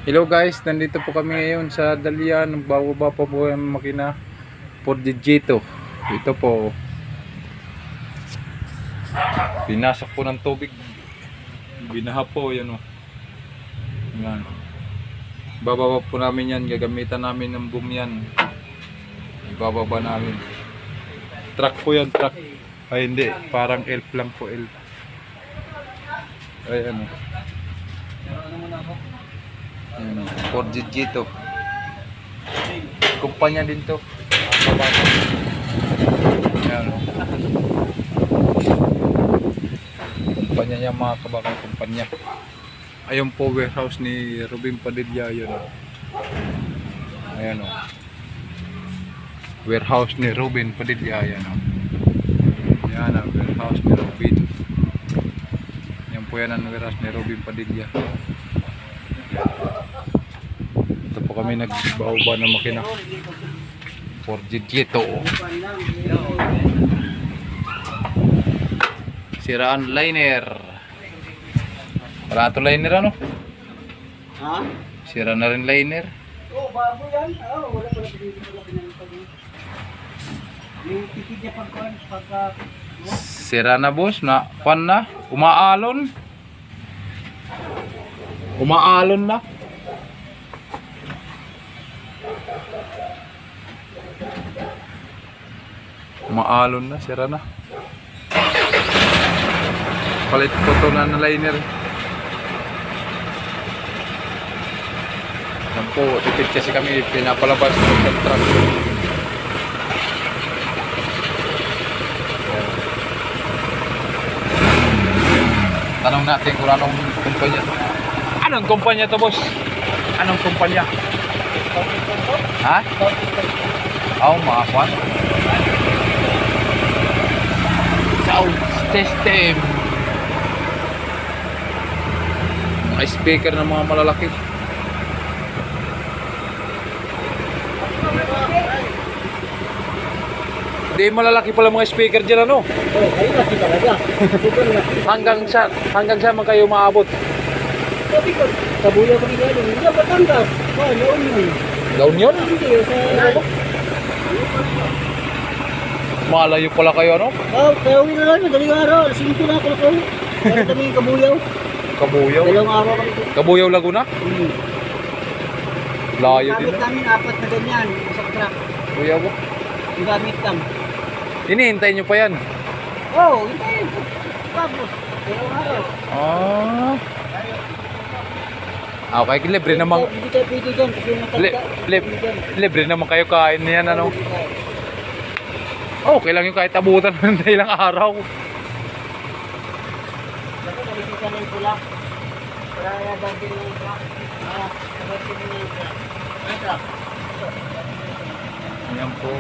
Hello guys, nandito po kami ngayon sa Dalian. Bababa pa po ang makina Ford Digito. Ito po, pinasok po ng tubig, binaha po yan o. Yan. Bababa po namin yan, gagamitan namin ng boom yan. Ibababa namin. Truck po yan, truck. Ay hindi, parang elf lang po, elf. Ay ano, Ford Digito. Kumpanya din to. Ayan. Kumpanya niya, mga kabakang kumpanya. Ayun po warehouse ni Robin Padilla yun. Ayan o. Warehouse ni Robin Padilla yan o. Ayan o, warehouse ni Robin. Yan po yan ang warehouse ni Robin Padilla. Ito po kami nagbauba ng makina Ford Digito. Siraan liner. Wala ito liner ano? Ha? Sira na rin liner. Oo, bago yan. Oo, wala pala pinag-pag. Yung tikid niya pagka... Sira na boss, na kwan na, umaalon. Umaalon na. Umaalon na, sira na. Palit po ito na liner. Yan po, tipid kasi kami pinapalabas sa truck. Tanong natin kung anong kumpanya. Anong kumpanya to boss? Anong kumpanya? Ha? Oh, mga kwan. Sound system. Mga speaker ng mga malalaki. Hindi malalaki pala mga speaker dyan ano? Oo, kayo laki talaga. Super laki. Hanggang saan man kayo maabot? Sabi ko, kabuya ko rin yan. Hindi na Batangas. Oo, noon yun. Down yun? Hindi, sa... Malayo pala kayo ano? Oo, kaya uwi na lang. Madaling araw. Alas 5 na ako na ko. Kaya kami kabuyaw. Kabuyaw? Dalawang araw kami. Kabuyaw Laguna? Layo din Gamit na. namin 4 na ganyan. Sa truck. Kuya mo? Yung gamit lang. Hinihintay nyo pa yan? Oo, hindi. Tapos, dalawang araw. Okay, libre naman. Hindi tayo pwede dyan. Kasi yung Libre naman kayo kain niyan ano? Okay lang yung kahit abutan ng ilang araw. Ako, nalisikan na yung pula. Kaya bantin na yung truck. Bantin na yung truck. Yung truck. Yan po.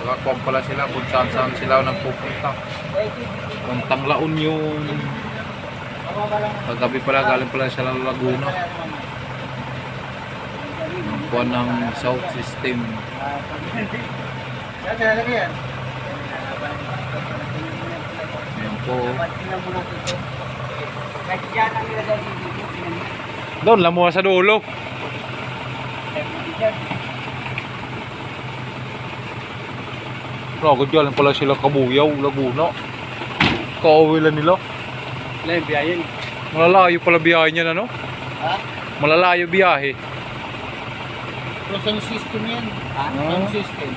Nakakuha pala sila kung saan sila nagpupunta. Puntang La Union. Kagabi pala galing pala sila Laguna. Kuha ng South System. Yan po. Doon lang muna sa dulo. Ragod galing pala sila Kabuyaw, Laguna. Kauwi lang nila. Wala yung biyayin. Malalayo pala biyahe niyan ano? Ha? Malalayo biyahe. Pero sound system yan. Ha? Ah. Sound system.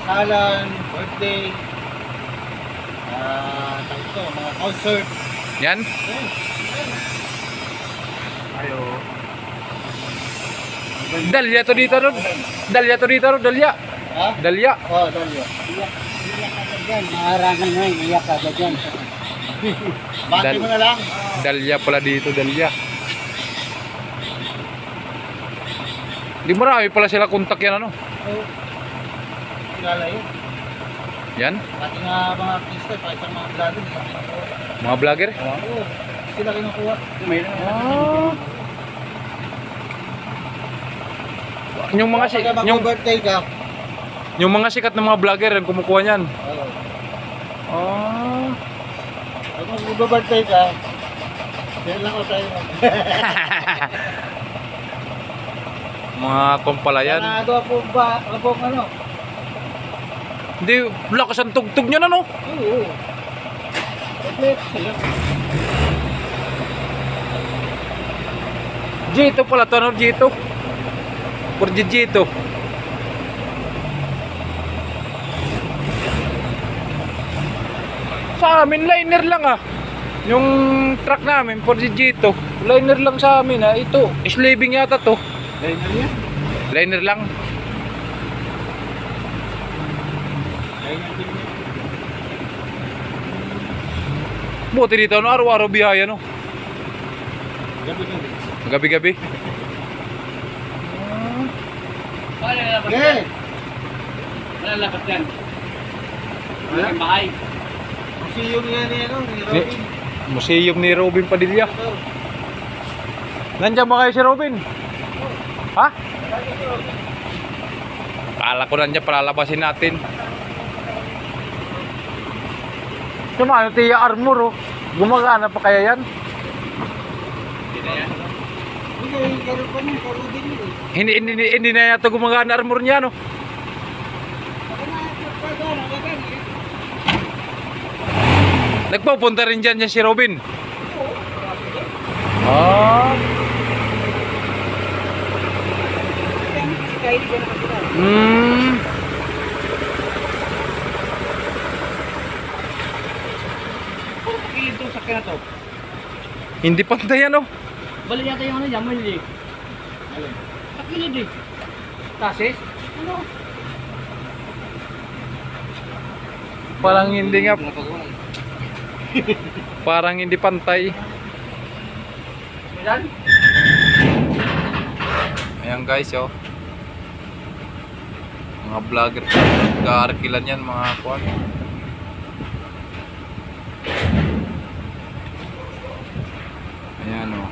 Salan, birthday, tanto, mga concert. Yan? Ayo. Dalya to dito ron. Dalya to dito ron, dalya. Ha? Dalya. Oo, dalyo. Iyak agad dyan. Maharangan ngayon, iyak agad dyan. Bati mo na lang. Dalya pala dito, dalya. Di marami pala sila kontak yan ano? Oo. Kilala yun. Yan? Pati nga mga artista, pati sa mga vlogger. Mga vlogger? Oo. Sila kinukuha. Yung mga si Pag yung birthday ka. Yung mga sikat na mga vlogger ang kumukuha niyan. Oo. Ah. Kung mag-birthday ka, Yan lang ako tayo. Mga kumpalayan. Nagawa po ba ako ano? Hindi, lakas ang tugtog niya na no. Oo. Kompleto sila. Jito pala to, ano? Jito. Por Jito. Sa amin, liner lang ah. Yung truck namin, por Jito. Liner lang sa amin ah. Ito, slaving yata to. Dahil na niya. Liner lang. Dahil na din niya. Buti dito, ano? Araw-araw biyaya, no? Gabi-gabi. Gabi-gabi. Wala lalabas yan. Wala lalabas yan. Wala ang bahay. Museum nga ni ano, ni Robin. Museum ni Robin Padilla. Nandiyan ba kayo si Robin? Ha? Kala ko nandiyan, palalabasin natin. Sumano, Tia Armor oh. Gumagana pa kaya yan? Hindi na yan. Hindi, gano'n pa niya, Robin yun. Hindi na yata gumagana armor niya no? Nagpupunta rin dyan si Robin. Ah. Hmm. Itong sakyan na to. Hindi pantay ano? Bali yata yung ano dyan, mali. Takilid eh. Tasis? Ano? Parang hindi nga. Parang hindi pantay. Yan? Ayan guys oh. Mga vlogger nag-aarkilan yan mga kuwan. Ayan oh.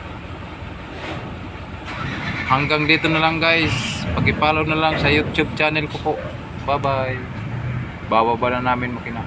Hanggang dito na lang guys. Pag-follow na lang sa YouTube channel ko po. Bye bye. Bababa na namin makina.